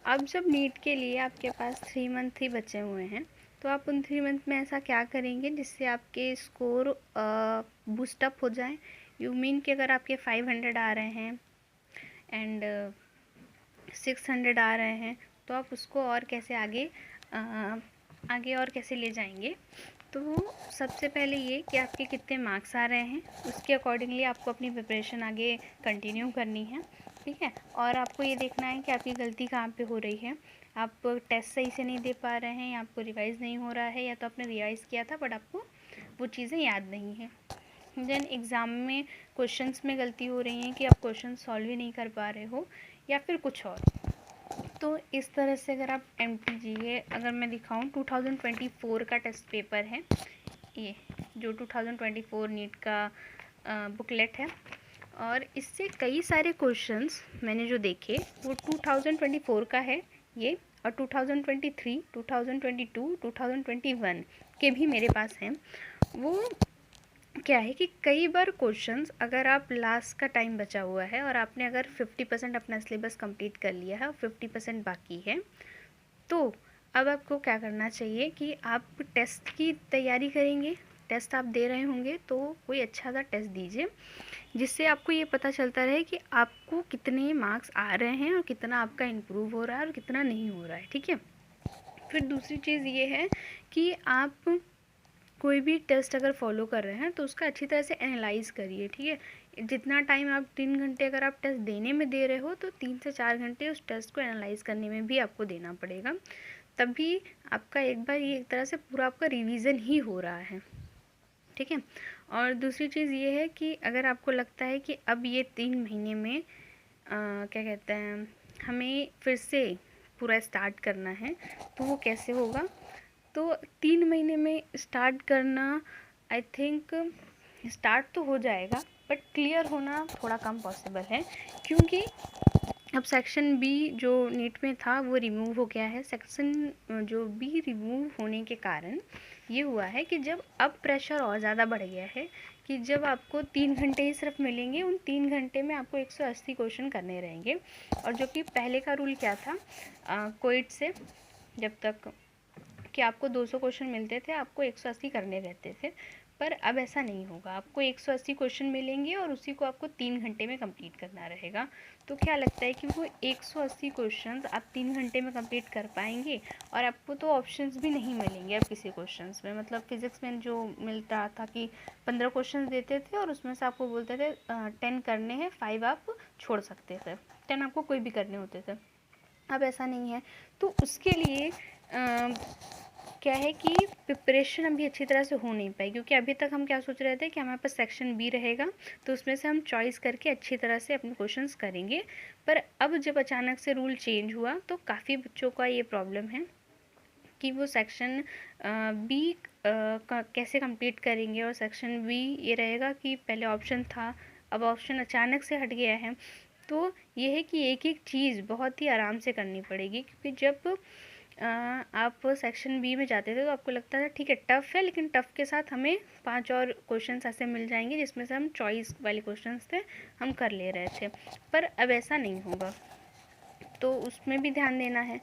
अब जब नीट के लिए आपके पास 3 मंथ ही बचे हुए हैं, तो आप उन 3 मंथ में ऐसा क्या करेंगे जिससे आपके स्कोर बूस्टअप हो जाए। यू मीन कि अगर आपके 500 आ रहे हैं एंड 600 आ रहे हैं, तो आप उसको और कैसे आगे और कैसे ले जाएंगे। तो सबसे पहले ये कि आपके कितने मार्क्स आ रहे हैं, उसके अकॉर्डिंगली आपको अपनी प्रिपरेशन आगे कंटिन्यू करनी है, ठीक है। और आपको ये देखना है कि आपकी गलती कहाँ पे हो रही है। आप टेस्ट सही से नहीं दे पा रहे हैं, या आपको रिवाइज़ नहीं हो रहा है, या तो आपने रिवाइज़ किया था बट आपको वो चीज़ें याद नहीं है। देन एग्ज़ाम में क्वेश्चंस में गलती हो रही है कि आप क्वेश्चन सॉल्व ही नहीं कर पा रहे हो, या फिर कुछ और। तो इस तरह से अगर आप MTGA अगर मैं दिखाऊं 2024 का टेस्ट पेपर है, ये जो 2024 नीट का बुकलेट है, और इससे कई सारे क्वेश्चंस मैंने जो देखे वो 2024 का है ये, और 2023, 2022, 2021 के भी मेरे पास हैं। वो क्या है कि कई बार क्वेश्चंस अगर आप लास्ट का टाइम बचा हुआ है और आपने अगर 50% अपना सिलेबस कंप्लीट कर लिया है और 50% बाकी है, तो अब आपको क्या करना चाहिए कि आप टेस्ट की तैयारी करेंगे। टेस्ट आप दे रहे होंगे तो कोई अच्छा सा टेस्ट दीजिए, जिससे आपको ये पता चलता रहे कि आपको कितने मार्क्स आ रहे हैं और कितना आपका इम्प्रूव हो रहा है और कितना नहीं हो रहा है, ठीक है। फिर दूसरी चीज़ ये है कि आप कोई भी टेस्ट अगर फॉलो कर रहे हैं तो उसका अच्छी तरह से एनालाइज करिए, ठीक है। जितना टाइम आप 3 घंटे अगर आप टेस्ट देने में दे रहे हो, तो 3 से 4 घंटे उस टेस्ट को एनालाइज करने में भी आपको देना पड़ेगा, तभी आपका एक बार ये एक तरह से पूरा आपका रिवीजन ही हो रहा है, ठीक है। और दूसरी चीज़ ये है कि अगर आपको लगता है कि अब ये 3 महीने में क्या कहते हैं, हमें फिर से पूरा स्टार्ट करना है, तो वो कैसे होगा। तो 3 महीने में स्टार्ट करना, आई थिंक स्टार्ट तो हो जाएगा बट क्लियर होना थोड़ा कम पॉसिबल है, क्योंकि अब सेक्शन बी जो नीट में था वो रिमूव हो गया है। सेक्शन जो बी रिमूव होने के कारण ये हुआ है कि जब अब प्रेशर और ज़्यादा बढ़ गया है कि जब आपको 3 घंटे ही सिर्फ मिलेंगे, उन 3 घंटे में आपको 180 क्वेश्चन करने रहेंगे। और जो कि पहले का रूल क्या था कोविड से, जब तक कि आपको 200 क्वेश्चन मिलते थे, आपको 180 करने रहते थे, पर अब ऐसा नहीं होगा। आपको 180 क्वेश्चन मिलेंगे और उसी को आपको 3 घंटे में कंप्लीट करना रहेगा। तो क्या लगता है कि वो 180 क्वेश्चंस आप 3 घंटे में कंप्लीट कर पाएंगे। और आपको तो ऑप्शंस भी नहीं मिलेंगे अब किसी क्वेश्चंस में। मतलब फिजिक्स में जो मिलता था कि 15 क्वेश्चन देते थे और उसमें से आपको बोलते थे 10 करने हैं, 5 आप छोड़ सकते थे, 10 आपको कोई भी करने होते थे। अब ऐसा नहीं है। तो उसके लिए क्या है कि प्रिपरेशन अभी अच्छी तरह से हो नहीं पाई, क्योंकि अभी तक हम क्या सोच रहे थे कि हमारे पास सेक्शन बी रहेगा, तो उसमें से हम चॉइस करके अच्छी तरह से अपने क्वेश्चंस करेंगे। पर अब जब अचानक से रूल चेंज हुआ, तो काफ़ी बच्चों का ये प्रॉब्लम है कि वो सेक्शन बी कैसे कंप्लीट करेंगे। और सेक्शन बी ये रहेगा कि पहले ऑप्शन था, अब ऑप्शन अचानक से हट गया है। तो ये है कि एक एक चीज़ बहुत ही आराम से करनी पड़ेगी, क्योंकि जब आप सेक्शन बी में जाते थे तो आपको लगता था ठीक है टफ़ है, लेकिन टफ़ के साथ हमें 5 और क्वेश्चंस ऐसे मिल जाएंगे जिसमें से हम चॉइस वाले क्वेश्चंस थे हम कर ले रहे थे। पर अब ऐसा नहीं होगा, तो उसमें भी ध्यान देना है।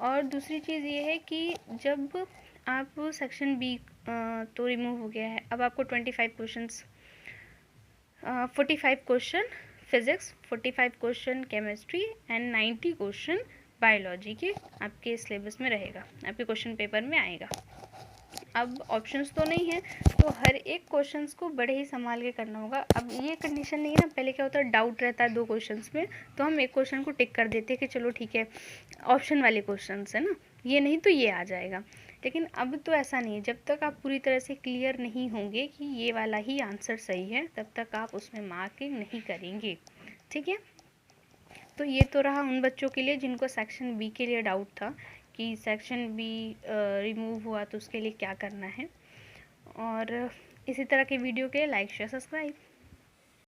और दूसरी चीज़ ये है कि जब आप सेक्शन बी तो रिमूव हो गया है, अब आपको 25 questions 45 question physics, 45 question chemistry and 90 question biology के आपके सिलेबस में रहेगा, आपके क्वेश्चन पेपर में आएगा। अब ऑप्शंस तो नहीं है, तो हर एक क्वेश्चंस को बड़े ही संभाल के करना होगा। अब ये कंडीशन नहीं है ना, पहले क्या होता है डाउट रहता है 2 क्वेश्चंस में, तो हम एक क्वेश्चन को टिक कर देते हैं कि चलो ठीक है ऑप्शन वाले क्वेश्चंस है ना, ये नहीं तो ये आ जाएगा। लेकिन अब तो ऐसा नहीं है, जब तक आप पूरी तरह से क्लियर नहीं होंगे कि ये वाला ही आंसर सही है, तब तक आप उसमें मार्किंग नहीं करेंगे, ठीक है। तो ये तो रहा उन बच्चों के लिए जिनको सेक्शन बी के लिए डाउट था कि सेक्शन बी रिमूव हुआ तो उसके लिए क्या करना है। और इसी तरह के वीडियो के लिए लाइक शेयर सब्सक्राइब।